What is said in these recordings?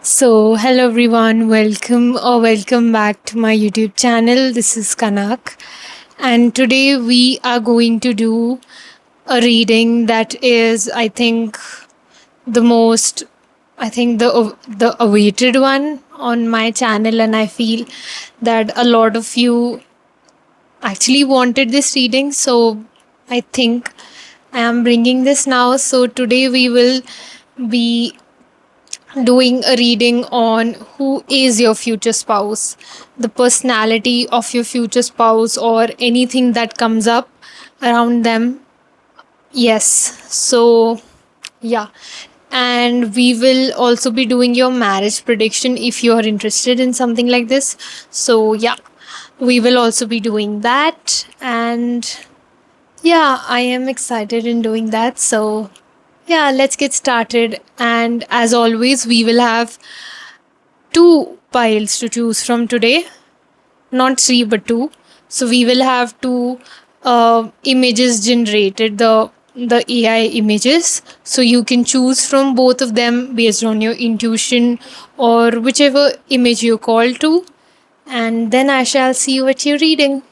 Hello everyone, welcome back to my YouTube channel. This is Kanak, and today we are going to do a reading that is, the most, the awaited one on my channel, and I feel that a lot of you actually wanted this reading, so I think I am bringing this now. So today we will be doing a reading on who is your future spouse, the personality of your future spouse, or anything that comes up around them. Yes, so yeah. And we will also be doing your marriage prediction if you are interested in something like this. So, yeah, we will also be doing that. And yeah, I am excited in doing that. So, yeah, let's get started. And as always, we will have two piles to choose from today, not three but two. So we will have two images generated, the AI images. So you can choose from both of them based on your intuition or whichever image you call to, and then I shall see what you're reading.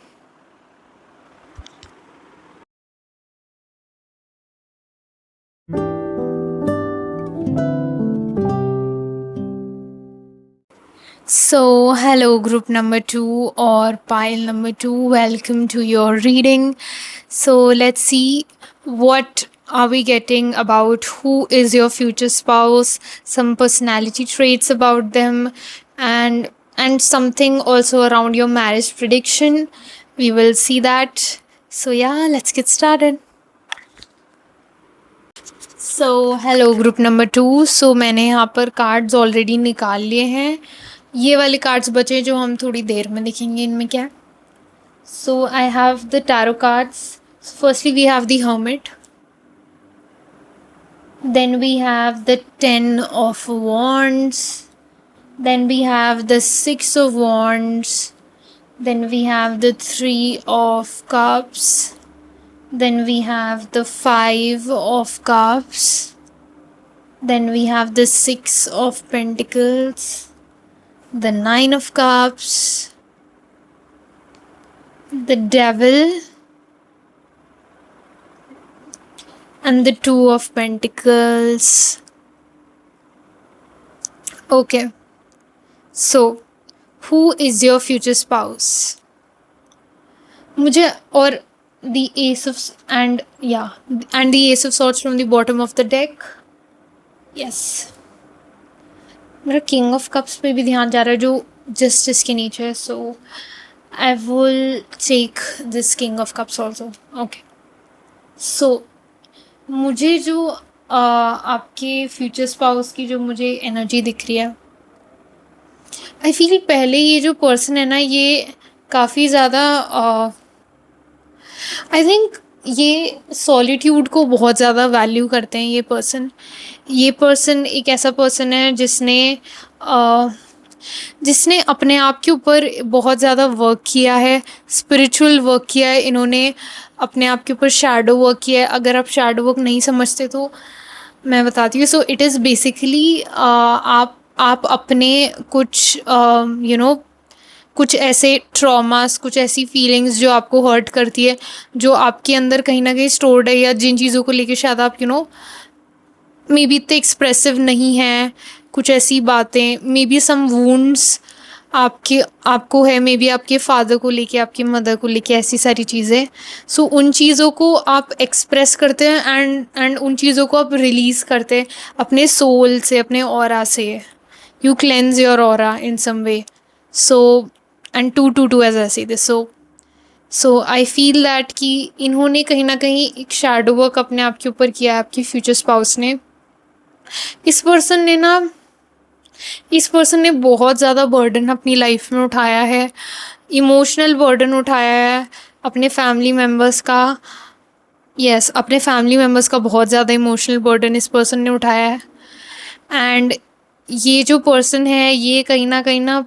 So, hello, group number two or pile number two. Welcome to your reading. So, let's see what are we getting about who is your future spouse, some personality traits about them, and something also around your marriage prediction. We will see that. So, yeah, let's get started. Hello group number two. मैंने यहाँ पर cards already निकाल लिए हैं। ये वाले cards बचे जो हम थोड़ी देर में देखेंगे इनमें क्या है। I have the tarot cards. Firstly we have the hermit, then we have the 10 of wands, then we have the 6 of wands, then we have the 3 of cups, then we have the 5 of cups, then we have the 6 of pentacles, the 9 of cups, the devil, and the 2 of pentacles. Okay, so who is your future spouse? मुझे और the ace of and the ace of swords from the bottom of the deck. Yes, मेरा king of cups पे भी ध्यान जा रहा है जो जस्टिस के नीचे है. So I will take this king of cups also. Okay, so मुझे जो आपके फ्यूचर स्पाउस की जो मुझे एनर्जी दिख रही है, आई फील पहले ये जो पर्सन है ना, ये काफ़ी ज़्यादा आई थिंक ये सॉलिट्यूड को बहुत ज़्यादा वैल्यू करते हैं. ये पर्सन एक ऐसा पर्सन है जिसने अपने आप के ऊपर बहुत ज़्यादा वर्क किया है, स्पिरिचुअल वर्क किया है. इन्होंने अपने आप के ऊपर शैडो वर्क किया है. अगर आप शैडो वर्क नहीं समझते तो मैं बताती हूँ. सो इट इज़ बेसिकली आप अपने कुछ कुछ ऐसे ट्रॉमास, कुछ ऐसी फीलिंग्स जो आपको हर्ट करती है, जो आपके अंदर कहीं ना कहीं स्टोर्ड है, या जिन चीज़ों को लेके शायद आप मे बी इतने एक्सप्रेसिव नहीं हैं. कुछ ऐसी बातें, मे बी सम वुंड्स आपको है, मे बी आपके फादर को लेके, आपकी मदर को लेके, ऐसी सारी चीज़ें. सो उन चीज़ों को आप एक्सप्रेस करते हैं एंड उन चीज़ों को आप रिलीज़ करते हैं अपने सोल से, अपने ऑरा से. You cleanse your aura in some way. So and to as I see this. So I feel that कि इन्होंने कहीं ना कहीं एक शैडो वर्क अपने आप के ऊपर किया है, आपकी फ्यूचर स्पाउस ने. इस पर्सन ने बहुत ज़्यादा बर्डन अपनी लाइफ में उठाया है, इमोशनल बर्डन उठाया है अपने फैमिली मेम्बर्स का. अपने फैमिली मेम्बर्स का बहुत ज़्यादा इमोशनल बर्डन इस पर्सन ने उठाया है. एंड ये जो पर्सन है, ये कहीं ना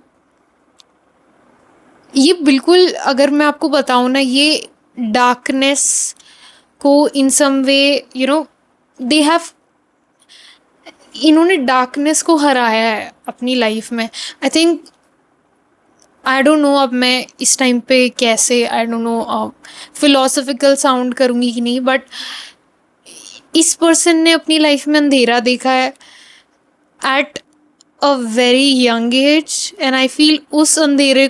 ये बिल्कुल, अगर मैं आपको बताऊँ ना, ये डार्कनेस को इन सम वे दे हैव इन्होंने डार्कनेस को हराया है अपनी लाइफ में। I think, I don't know अब मैं इस टाइम पे कैसे, I don't know philosophical sound करूँगी कि नहीं, बट इस पर्सन ने अपनी लाइफ में अंधेरा देखा है at a very young age, and I feel उस अंधेरे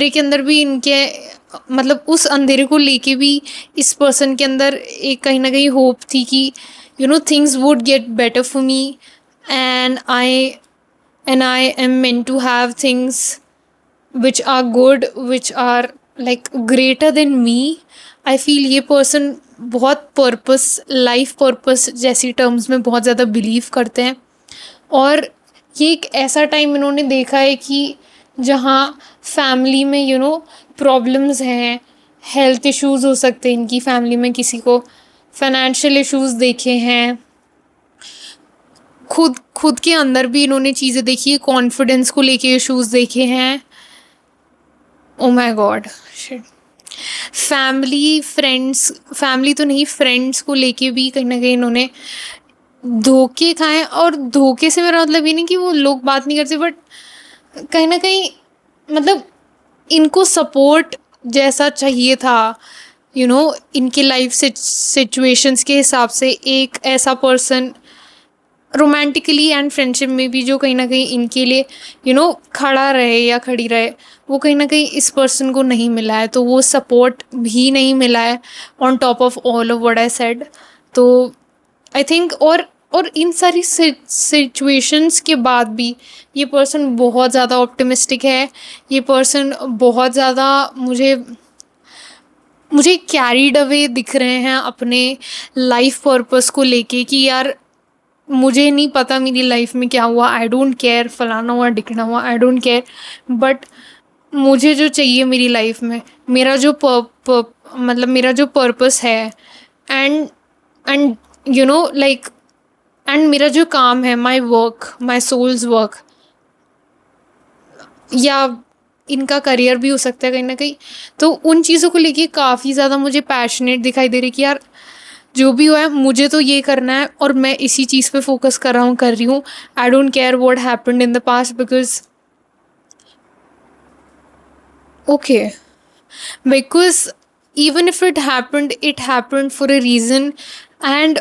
के अंदर भी इनके, मतलब उस अंधेरे को लेके भी इस पर्सन के अंदर एक कहीं ना कहीं होप थी कि things would get better for me, and I am meant to have things which are good, which are like greater than me. I feel ये पर्सन बहुत पर्पस, लाइफ पर्पस जैसी टर्म्स में बहुत ज़्यादा बिलीव करते हैं, और ये एक ऐसा टाइम इन्होंने देखा है कि जहाँ फैमिली में प्रॉब्लम्स हैं, हेल्थ इश्यूज़ हो सकते हैं इनकी फैमिली में, किसी को फाइनेंशियल इश्यूज़ देखे हैं, खुद के अंदर भी इन्होंने चीज़ें देखी है, कॉन्फिडेंस को लेके इश्यूज़ देखे हैं। Oh my God, shit. Family तो नहीं, फ्रेंड्स को लेके भी कहीं ना कहीं इन्होंने धोखे खाए, और धोखे से मेरा मतलब ये नहीं कि वो लोग बात नहीं करते, बट कहीं ना कहीं मतलब इनको सपोर्ट जैसा चाहिए था, इनके लाइफ सिचुएशंस के हिसाब से एक ऐसा पर्सन रोमांटिकली एंड फ्रेंडशिप में भी जो कहीं ना कहीं इनके लिए खड़ा रहे या खड़ी रहे, वो कहीं ना कहीं इस पर्सन को नहीं मिला है। तो वो सपोर्ट भी नहीं मिला है on top of all of what I said. तो आई थिंक, और इन सारी सिचुएशंस के बाद भी ये पर्सन बहुत ज़्यादा ऑप्टिमिस्टिक है। ये पर्सन बहुत ज़्यादा मुझे कैरीड अवे दिख रहे हैं अपने लाइफ पर्पस को लेके कि यार मुझे नहीं पता मेरी लाइफ में क्या हुआ, आई डोंट केयर, फलाना हुआ ढिकना हुआ, आई डोंट केयर, बट मुझे जो चाहिए मेरी लाइफ में, मेरा जो मतलब मेरा जो पर्पस है, एंड लाइक, एंड मेरा जो काम है, my work, my souls work, या इनका करियर भी हो सकता है कहीं ना कहीं, तो उन चीज़ों को लेके काफ़ी ज़्यादा मुझे पैशनेट दिखाई दे रही कि यार जो भी हुआ है मुझे तो ये करना है, और मैं इसी चीज़ पे फोकस कर रही हूँ। आई don't care what happened in the past, because even if it happened for a reason, and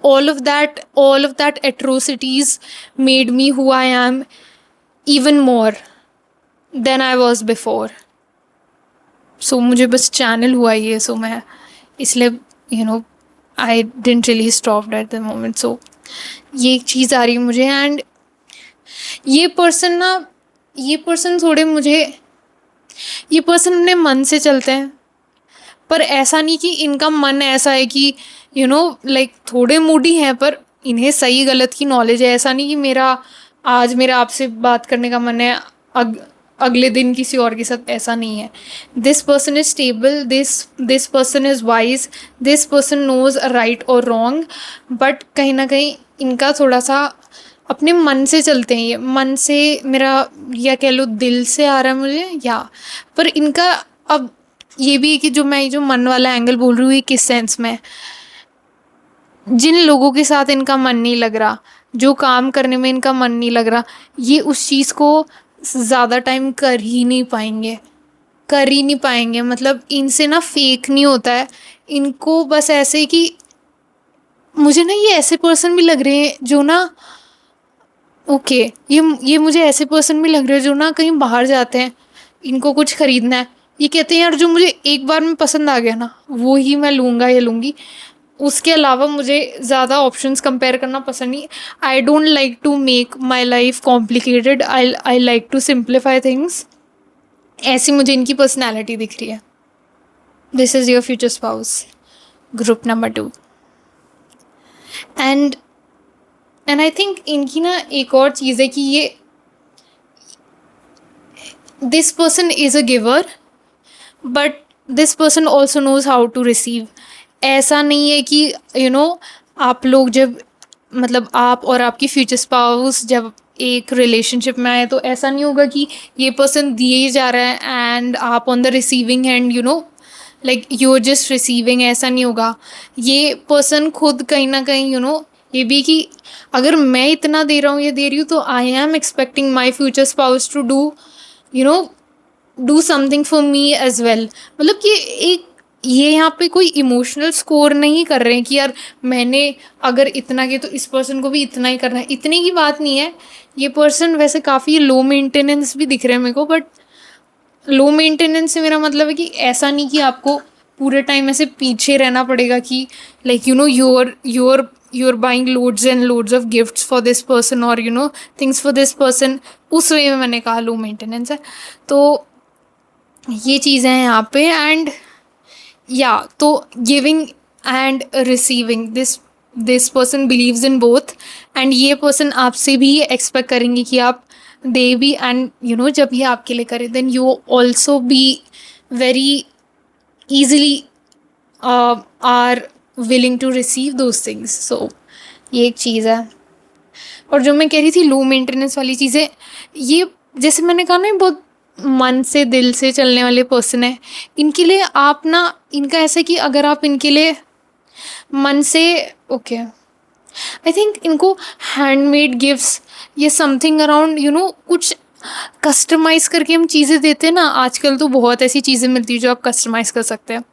all of that atrocities made me who I am even more than I was before. So मुझे बस channel हुआ ये, सो मैं इसलिए I didn't really stop at the moment. So ये एक चीज़ आ रही है मुझे, एंड ये पर्सन थोड़े मुझे, ये पर्सन अपने मन से चलते हैं, पर ऐसा नहीं कि इनका मन ऐसा है कि लाइक थोड़े मूडी हैं, पर इन्हें सही गलत की नॉलेज है। ऐसा नहीं कि आज मेरा आपसे बात करने का मन है, अगले दिन किसी और के साथ, ऐसा नहीं है। This person is stable, this person is wise, this person knows right और रॉन्ग, बट कहीं ना कहीं इनका थोड़ा सा अपने मन से चलते हैं। ये मन से, मेरा या कह लो दिल से आ रहा है मुझे, या पर इनका अब ये भी है कि जो मन वाला एंगल बोल रही हूँ, ये किस सेंस में, जिन लोगों के साथ इनका मन नहीं लग रहा, जो काम करने में इनका मन नहीं लग रहा, ये उस चीज़ को ज़्यादा टाइम कर ही नहीं पाएंगे। मतलब इनसे ना फेक नहीं होता है, इनको बस ऐसे कि मुझे ना ये ऐसे पर्सन भी लग रहे हैं जो ना ये मुझे ऐसे पर्सन भी लग रहे हैं जो ना कहीं बाहर जाते हैं, इनको कुछ ख़रीदना है, ये कहते हैं यार जो मुझे एक बार में पसंद आ गया ना वो ही मैं लूँगा या लूँगी, उसके अलावा मुझे ज़्यादा ऑप्शंस कंपेयर करना पसंद नहीं। I don't like to make my life complicated, I like to simplify things. ऐसी मुझे इनकी पर्सनैलिटी दिख रही है। This is your future spouse, group number 2। And I think इनकी ना एक और चीज़ है कि ये, this person is a giver, but this person also knows how to receive. ऐसा नहीं है कि आप लोग जब, मतलब आप और आपकी फ्यूचर स्पाउस जब एक रिलेशनशिप में आए, तो ऐसा नहीं होगा कि ये पर्सन दिए ही जा रहा है एंड आप on the receiving hand, like you are just receiving. ऐसा नहीं होगा। ये पर्सन खुद कहीं ना कहीं ये भी कि अगर मैं इतना दे रहा हूँ या दे रही हूँ तो I am expecting my future spouse to do you know do something for me as well. मतलब कि एक ये यहाँ पे कोई इमोशनल स्कोर नहीं कर रहे हैं कि यार मैंने अगर इतना किया तो इस पर्सन को भी इतना ही करना है, इतने की बात नहीं है। ये पर्सन वैसे काफ़ी लो मेंटेनेंस भी दिख रहे हैं मेरे को, बट लो मेंटेनेंस से मेरा मतलब है कि ऐसा नहीं कि आपको पूरे टाइम ऐसे पीछे रहना पड़ेगा कि like you're buying loads and loads of gifts for this person or things for this person। उस वे में मैंने कहा लो मेंटेनेंस है। तो ये चीज़ें हैं यहाँ पे। एंड या तो giving and receiving, this person believes in both. And ये पर्सन आपसे भी एक्सपेक्ट करेंगे कि आप दे भी, एंड जब ये आपके लिए करे then you also be very easily are willing to receive those things। so ये एक चीज़ है। और जो मैं कह रही थी लो मेंटेनेंस वाली चीज़ें, ये जैसे मैंने कहा ना, ये बहुत मन से दिल से चलने वाले पर्सन है। इनके लिए आप ना, इनका ऐसा कि अगर आप इनके लिए मन से ओके, आई थिंक इनको हैंडमेड गिफ्ट्स, ये समथिंग अराउंड कुछ कस्टमाइज़ करके हम चीज़ें देते हैं ना। आजकल तो बहुत ऐसी चीज़ें मिलती है जो आप कस्टमाइज़ कर सकते हैं।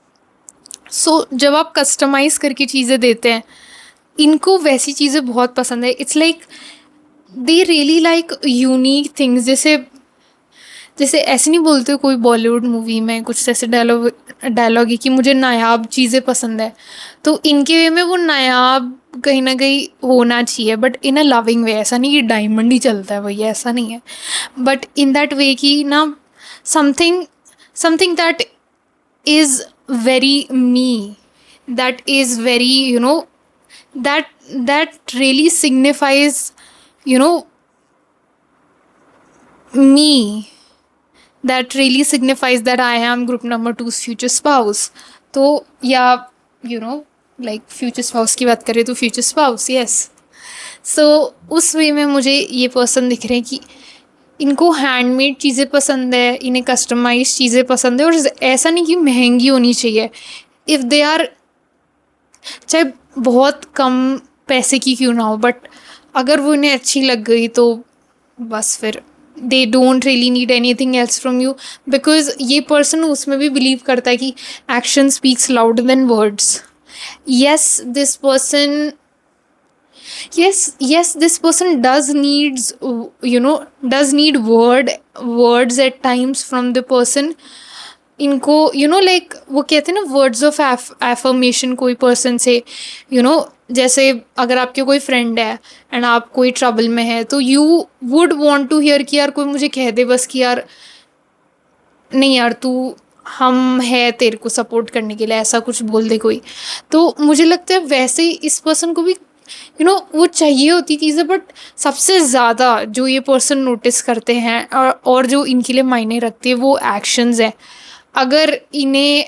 सो जब आप कस्टमाइज़ करके चीज़ें देते हैं, इनको वैसी चीज़ें बहुत पसंद है। It's like they really like unique things. जैसे जैसे ऐसे नहीं बोलते कोई बॉलीवुड मूवी में कुछ ऐसे डायलॉग है कि मुझे नायाब चीज़ें पसंद है, तो इनके वे में वो नायाब कहीं ना कहीं होना चाहिए, बट इन अ लविंग वे। ऐसा नहीं कि डायमंड ही चलता है भैया, ऐसा नहीं है, बट इन दैट वे कि ना something something that is very me, that is very that really signifies you know me, that really signifies that I am group number 2's future spouse। तो या like future spouse की बात करें तो future spouse, yes। so उस वे में मुझे ये पर्सन दिख रहे हैं कि इनको हैंडमेड चीज़ें पसंद है, इन्हें कस्टमाइज चीज़ें पसंद है। और ऐसा नहीं कि महंगी होनी चाहिए, इफ़ दे आर चाहे बहुत कम पैसे की क्यों ना हो, बट अगर वो इन्हें अच्छी लग गई तो बस फिर they don't really need any thing else from you. Because ये पर्सन उसमें भी बिलीव करता है कि action speaks louder than words. Yes this person yes this person does need words at times from the person। इनको like वो कहते हैं ना वर्ड्स ऑफ एफर्मेशन कोई पर्सन से। जैसे अगर आपके कोई फ्रेंड है एंड आप कोई ट्रबल में है तो you would want to hear कि यार कोई मुझे कह दे बस कि यार नहीं यार तू, हम है तेरे को सपोर्ट करने के लिए, ऐसा कुछ बोल दे कोई। तो मुझे लगता है वैसे ही इस पर्सन को भी वो चाहिए होती चीज़ें, बट सबसे ज़्यादा जो ये पर्सन नोटिस करते हैं और जो इनके लिए मायने रखते हैं वो एक्शंस हैं। अगर इन्हें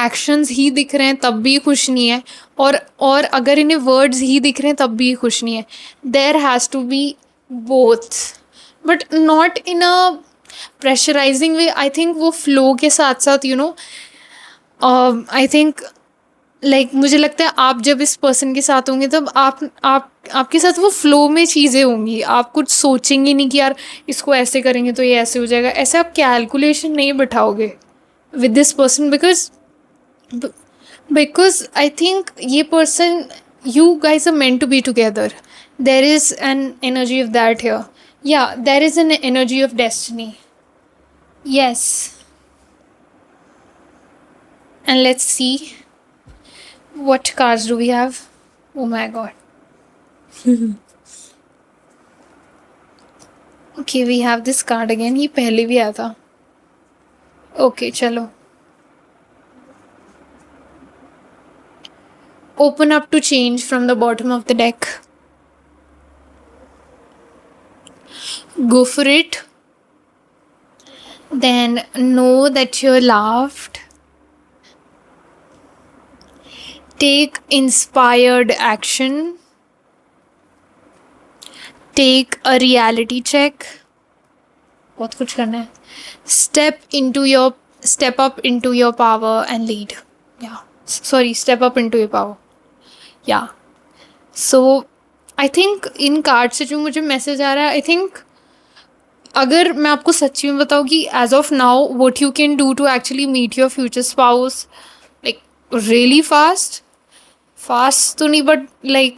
एक्शंस ही दिख रहे हैं तब भी खुश नहीं है, और अगर इन्हें वर्ड्स ही दिख रहे हैं तब भी खुश नहीं है। There has to be both, but not in a pressurising way. I think वो फ्लो के साथ साथ आई थिंक लाइक मुझे लगता है आप जब इस पर्सन के साथ होंगे तब आपके साथ वो फ्लो में चीज़ें होंगी। आप कुछ सोचेंगे नहीं कि यार इसको ऐसे करेंगे तो ये ऐसे हो जाएगा, ऐसे आप कैलकुलेशन नहीं बिठाओगे with this person. Because I think ये person, you guys are meant to be together। There is an energy of that here। Yeah, there is an energy of destiny। Yes। And let's see what cards do we have। Oh my god। Okay, we have this card again। ये पहले भी आया था। Okay, चलो। Open up to change from the bottom of the deck। Go for it। Then know that you're loved। Take inspired action। Take a reality check। बहुत कुछ करना है। Step up into your power and lead। Yeah, sorry, step up into your power। Yeah, so I think in card से जो मुझे message आ रहा है, I think अगर मैं आपको सच्ची में बताऊँ कि as of now what you can do to actually meet your future spouse, like really fast तो नहीं, बट लाइक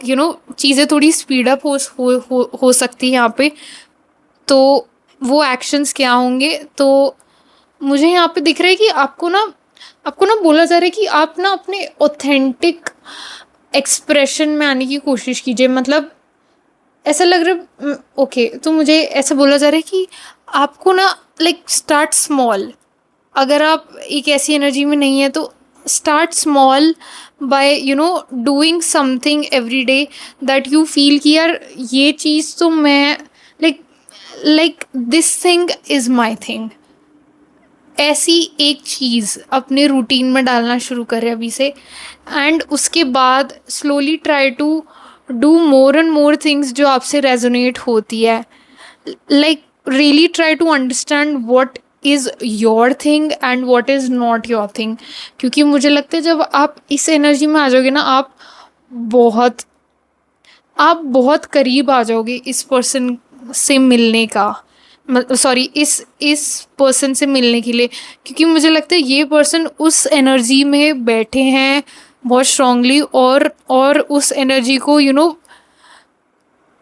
चीज़ें थोड़ी स्पीड अप हो सकती है यहाँ पे। तो वो एक्शंस क्या होंगे, तो मुझे यहाँ पे दिख रहा है कि आपको ना बोला जा रहा है कि आप ना अपने ऑथेंटिक एक्सप्रेशन में आने की कोशिश कीजिए। मतलब ऐसा लग रहा है, ओके, तो मुझे ऐसा बोला जा रहा है कि आपको ना लाइक स्टार्ट स्मॉल। अगर आप एक ऐसी एनर्जी में नहीं है तो start small by doing something every day that you feel कि यार ये चीज़ तो मैं like this thing is my thing. ऐसी एक चीज़ अपने रूटीन में डालना शुरू करें अभी से, एंड उसके बाद slowly try to do more and more things जो आपसे रेजोनेट होती है। Like really try to understand what is your thing and what is not your thing. क्योंकि मुझे लगता है जब आप इस एनर्जी में आ जाओगे ना, बहुत आप बहुत करीब आ जाओगे इस पर्सन से मिलने का, सॉरी इस पर्सन से मिलने के लिए। क्योंकि मुझे लगता है ये पर्सन उस एनर्जी में बैठे हैं बहुत स्ट्रांगली, और उस एनर्जी को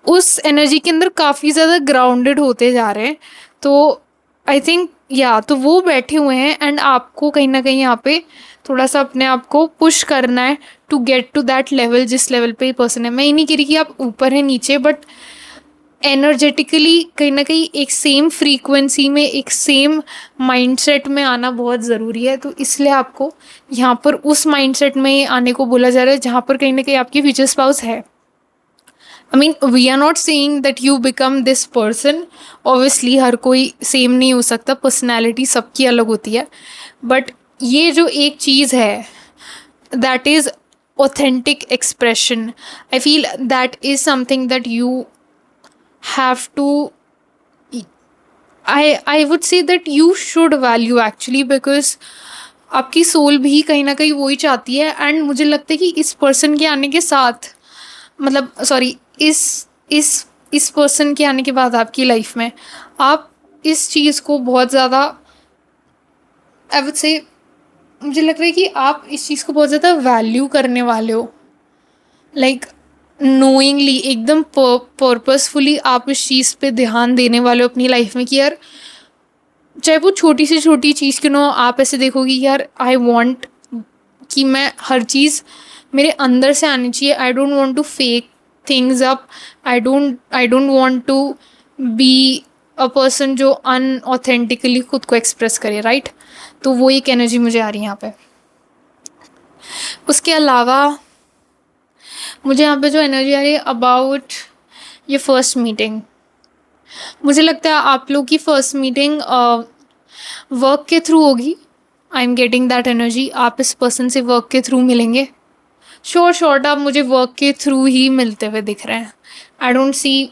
उस एनर्जी के अंदर काफ़ी ज़्यादा ग्राउंडेड होते जा रहे हैं। तो आई थिंक तो वो बैठे हुए हैं, एंड आपको कहीं ना कहीं यहाँ पे थोड़ा सा अपने आप को पुश करना है to get to that level जिस लेवल पे ये पर्सन है। मैं ये नहीं कह रही कि आप ऊपर हैं नीचे, बट एनर्जेटिकली कहीं ना कहीं एक सेम फ्रीक्वेंसी में, एक सेम माइंडसेट में आना बहुत ज़रूरी है। तो इसलिए आपको यहाँ पर उस माइंडसेट में आने को बोला जा रहा है जहाँ पर कहीं ना कहीं आपकी फ्यूचर स्पाउस है। I mean we are not saying that you become this person. Obviously हर कोई सेम नहीं हो सकता, पर्सनैलिटी सबकी अलग होती है, बट ये जो एक चीज़ है that is authentic expression, I feel that is something that you have to, I would say that you should value actually, because आपकी सोल भी कहीं ना कहीं वही चाहती है। एंड मुझे लगता है कि इस पर्सन के आने के साथ, मतलब सॉरी, इस पर्सन के आने के बाद आपकी लाइफ में आप इस चीज़ को बहुत ज़्यादा, आई वुड से, मुझे लग रहा है कि आप इस चीज़ को बहुत ज़्यादा वैल्यू करने वाले हो। लाइक नोइंगली, एकदम पर्पसफुली आप इस चीज़ पे ध्यान देने वाले हो अपनी लाइफ में कि यार चाहे वो छोटी से छोटी चीज़ क्यों ना हो, आप ऐसे देखोगे यार आई वॉन्ट कि मैं हर चीज़ मेरे अंदर से आनी चाहिए। I don't want to fake things up, I don't want to be a person जो अनऑथेंटिकली खुद को एक्सप्रेस करे, राइट। तो वो एक एनर्जी मुझे आ रही है यहाँ पे। उसके अलावा मुझे यहाँ पे जो एनर्जी आ रही है अबाउट ये फर्स्ट मीटिंग, मुझे लगता है आप लोग की फर्स्ट मीटिंग वर्क के थ्रू होगी। आई एम गेटिंग दैट एनर्जी, आप इस पर्सन से वर्क के थ्रू मिलेंगे। शॉर्ट आप मुझे वर्क के थ्रू ही मिलते हुए दिख रहे हैं। आई डोंट सी,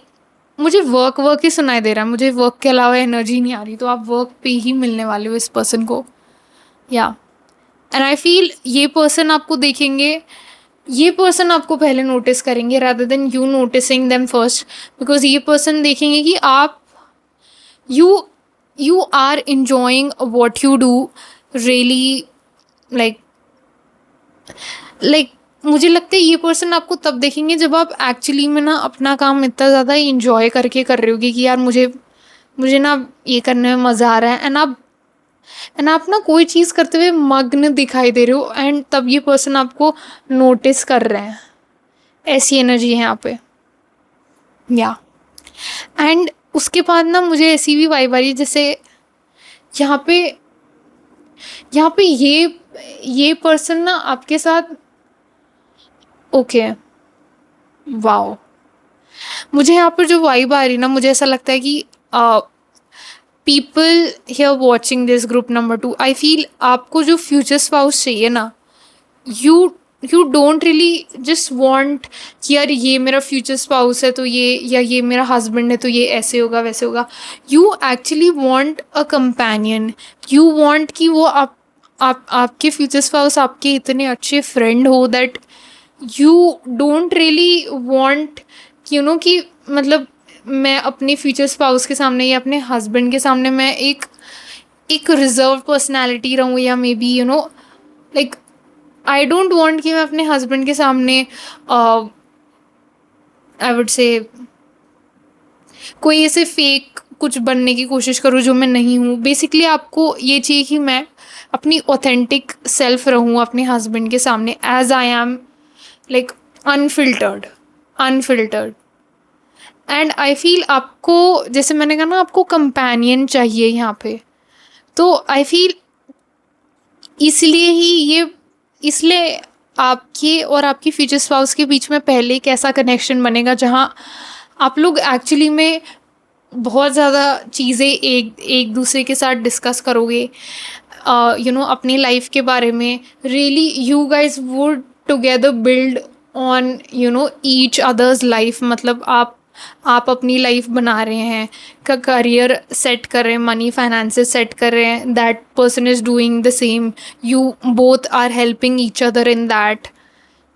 मुझे वर्क ही सुनाई दे रहा है, मुझे वर्क के अलावा एनर्जी नहीं आ रही। तो आप वर्क पे ही मिलने वाले हो इस पर्सन को, या एंड आई फील ये पर्सन आपको देखेंगे, ये पर्सन आपको पहले नोटिस करेंगे rather than you noticing them first. Because ये पर्सन देखेंगे कि आप you are enjoying what you do really, like मुझे लगता है ये पर्सन आपको तब देखेंगे जब आप एक्चुअली में ना अपना काम इतना ज़्यादा इंजॉय करके कर रहे होगे कि यार मुझे ना ये करने में मज़ा आ रहा है, एंड आप ना कोई चीज़ करते हुए मग्न दिखाई दे रहे हो, एंड तब ये पर्सन आपको नोटिस कर रहे हैं। ऐसी एनर्जी है यहाँ पे, या एंड उसके बाद ना मुझे ऐसी भी वाइब आ रही है जैसे यहाँ पे ये पर्सन ना आपके साथ, ओके, वाओ, मुझे यहाँ पर जो वाइब आ रही ना, मुझे ऐसा लगता है कि people here watching this group number 2, I feel आपको जो फ्यूचर स्पाउस चाहिए ना, you don't really just want कि यार ये मेरा फ्यूचर स्पाउस है तो ये मेरा हस्बैंड है तो ये ऐसे होगा वैसे होगा। You actually want a companion, you want कि वो आपके फ्यूचर स्पाउस आपके इतने अच्छे फ्रेंड हो that you don't really want कि मतलब मैं अपने फ्यूचर स्पाउस के सामने या अपने हस्बैंड के सामने मैं एक रिजर्व पर्सनैलिटी रहूँ, या may be like I don't want कि मैं अपने हस्बैंड के सामने आई वुड से कोई ऐसे फेक कुछ बनने की कोशिश करूँ जो मैं नहीं हूँ। बेसिकली आपको ये चाहिए कि मैं अपनी ऑथेंटिक सेल्फ रहूँ अपने हस्बैंड के सामने, as I am, like unfiltered, unfiltered. And I feel आपको, जैसे मैंने कहा ना, आपको कंपेनियन चाहिए यहाँ पे। तो आई फील इसलिए ही ये इसलिए आपके और आपकी फ्यूचर स्पाउस के बीच में पहले एक ऐसा कनेक्शन बनेगा जहाँ आप लोग एक्चुअली में बहुत ज़्यादा चीज़ें एक एक दूसरे के साथ डिस्कस करोगे, अपनी लाइफ के बारे में। Really you guys would together build on each others life. मतलब आप अपनी लाइफ बना रहे हैं, का करियर सेट कर रहे हैं, मनी फाइनेंसेस सेट कर रहे हैं, that person is doing the same, you both are helping each other in that.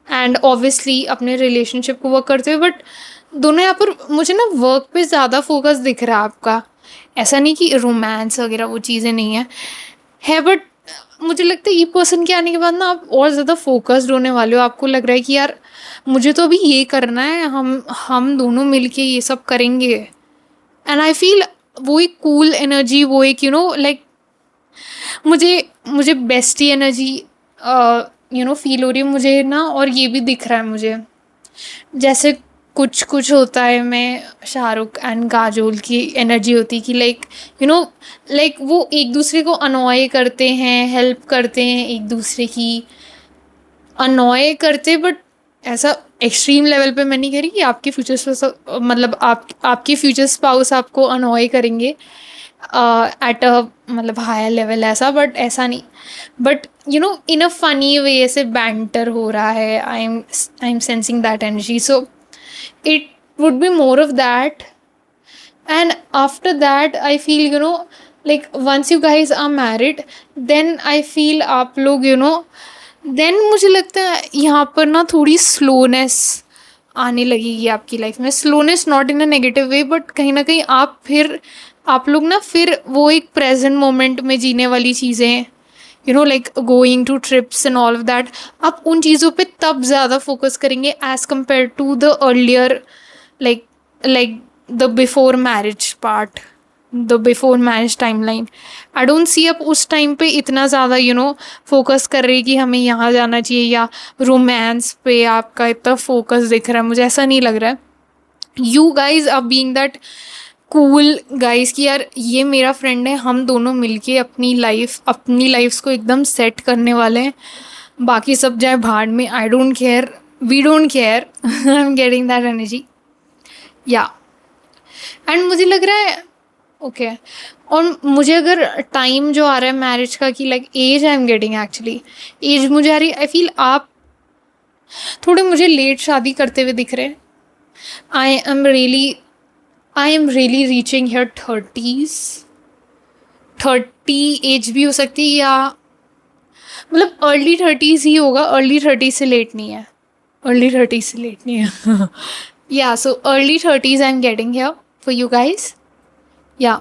And obviously अपने रिलेशनशिप को वर्क करते हुए, बट दोनों यहाँ पर मुझे ना वर्क पे ज़्यादा फोकस दिख रहा है आपका। ऐसा नहीं कि रोमांस वगैरह वो चीज़ें नहीं है, बट मुझे लगता है ये पर्सन के आने के बाद ना आप और ज़्यादा फोकस्ड होने वाले हो। आपको लग रहा है कि यार मुझे तो अभी ये करना है, हम दोनों मिलके ये सब करेंगे। एंड आई फील वो एक कूल एनर्जी, वो एक लाइक मुझे मुझे बेस्टी एनर्जी फील हो रही है मुझे ना। और ये भी दिख रहा है मुझे, जैसे कुछ कुछ होता है, मैं शाहरुख एंड काजोल की एनर्जी होती कि लाइक वो एक दूसरे को अनॉय करते हैं, हेल्प करते हैं एक दूसरे की, अनॉय करते, बट ऐसा एक्सट्रीम लेवल पे मैं नहीं कह रही कि आपके फ्यूचर मतलब आपके फ्यूचर स्पाउस आपको अनॉय करेंगे एट अ मतलब हायर लेवल ऐसा, बट ऐसा नहीं। But in a funny way ऐसे बैंटर हो रहा है। I am sensing that energy, so it would be more of that. And after that I feel like once you guys are married, then I feel आप लोग then मुझे लगता है यहाँ पर ना थोड़ी स्लोनेस आने लगेगी आपकी लाइफ में। Slowness not in a negative way, but कहीं ना कहीं आप लोग ना फिर वो एक प्रेजेंट मोमेंट में जीने वाली चीज़ें, like going to trips and all of that, आप उन चीज़ों पे तब ज़्यादा फोकस करेंगे as compared to the earlier, like the before marriage part, the before marriage timeline. I don't see आप उस टाइम पे इतना ज़्यादा फोकस कर रही कि हमें यहाँ जाना चाहिए, या रोमांस पे आपका इतना फोकस दिख रहा है, मुझे ऐसा नहीं लग रहा है। You guys are being that cool guys कि यार ये मेरा फ्रेंड है, हम दोनों मिलके अपनी लाइफ को एकदम सेट करने वाले हैं, बाकी सब जाए भाड़ में, I don't care, we don't care. I am getting that energy, या एंड मुझे लग रहा है ओके और मुझे अगर टाइम जो आ रहा है मैरिज का, कि like as I am getting, actually as मुझे आ रही, आई फील आप थोड़े मुझे लेट शादी करते हुए दिख रहे हैं। I am really reaching here 30s। 30 age भी हो सकती है, या मतलब अर्ली 30s ही होगा, अर्ली 30 से लेट नहीं है, अर्ली 30 से लेट नहीं है। या so early 30s I am getting here for you guys, या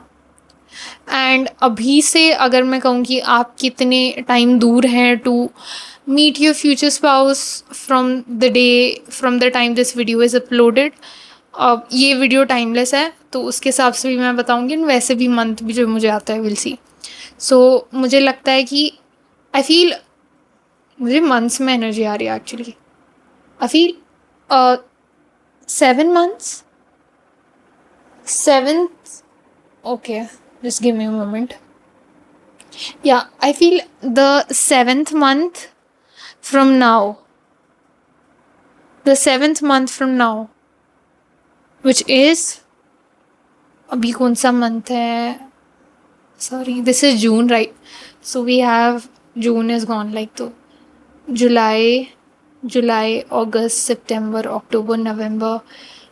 एंड अभी से अगर मैं कहूँ कि आप कितने टाइम दूर हैं to meet your future spouse from the time this video is uploaded. अब ये वीडियो टाइमलेस है तो उसके हिसाब से भी मैं बताऊँगी, वैसे भी मंथ भी जो मुझे आता है विल सी। सो मुझे लगता है कि आई फील मुझे मंथ्स में एनर्जी आ रही है actually. I feel 7 months, 7th, okay, just give me a moment. Yeah, I feel the 7th month from now, the 7th month from now, which is अभी कौन सा month है, sorry, this is June, right? So we have June is gone, like तो July, August, September, October, November,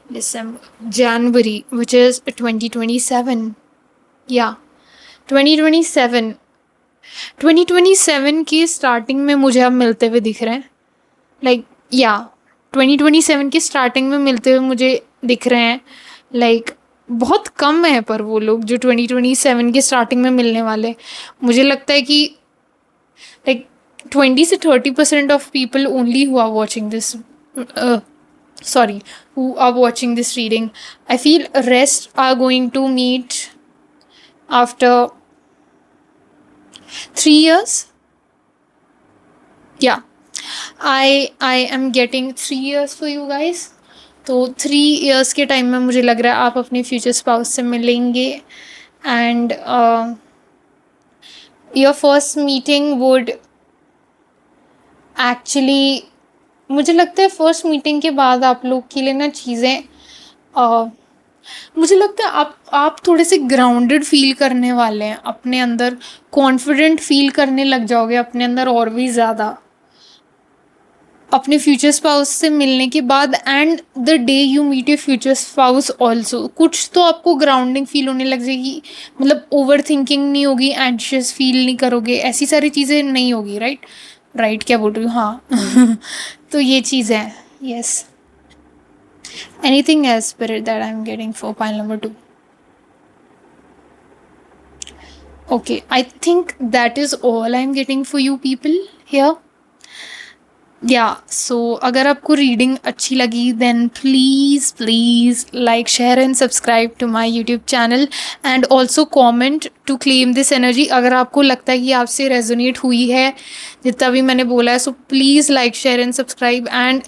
December, January, which is 2027. Yeah, 2027 की starting में मुझे अब मिलते हुए दिख रहे हैं, लाइक या 2027 की स्टार्टिंग में मिलते हुए मुझे दिख रहे हैं। लाइक बहुत कम है पर वो लोग जो 2027 की स्टार्टिंग में मिलने वाले। मुझे लगता है कि लाइक 20 से 30% of people only who are watching this, sorry, who are watching this reading. I feel rest are going to meet after 3 years. Yeah, I am getting 3 years for you guys. तो 3 years के time में मुझे लग रहा है आप अपने future spouse से मिलेंगे and your first meeting would actually, मुझे लगता है फर्स्ट मीटिंग के बाद आप लोग के लिए ना चीज़ें मुझे लगता है आप थोड़े से ग्राउंडेड फील करने वाले हैं अपने अंदर, कॉन्फिडेंट फील करने लग जाओगे अपने अंदर और भी ज़्यादा अपने फ्यूचर स्पाउस से मिलने के बाद। And the day you meet your future spouse also, कुछ तो आपको ग्राउंडिंग फील होने लग जाएगी, मतलब ओवर थिंकिंग नहीं होगी, एंशियस फील नहीं करोगे, ऐसी सारी चीज़ें नहीं होगी। राइट क्या बोल रही हूँ? हाँ तो ये चीज़ है। Yes, anything else spirit that I'm getting for pile number 2? Okay, I think that is all I'm getting for you people here. So अगर आपको रीडिंग अच्छी लगी then please like share and subscribe to my YouTube channel and also comment to claim this energy. अगर आपको लगता है कि आपसे रेजोनेट हुई है जितना भी मैंने बोला है, so please like share and subscribe and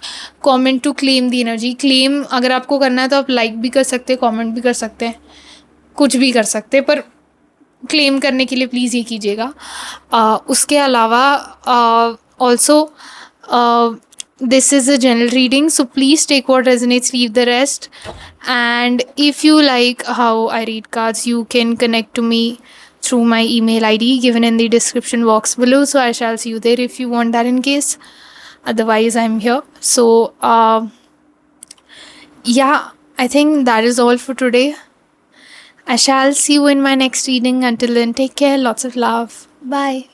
comment to claim the energy. Claim अगर आपको करना है तो आप लाइक भी कर सकते हैं, कॉमेंट भी कर सकते हैं, कुछ भी कर सकते हैं, पर क्लेम करने के लिए प्लीज़ ये कीजिएगा। उसके अलावा also this is a general reading, so please take what resonates, leave the rest. And if you like how I read cards, you can connect to me through my email ID given in the description box below, so I shall see you there if you want that in case. Otherwise I'm here. So I think that is all for today. I shall see you in my next reading. Until then, take care, lots of love, bye.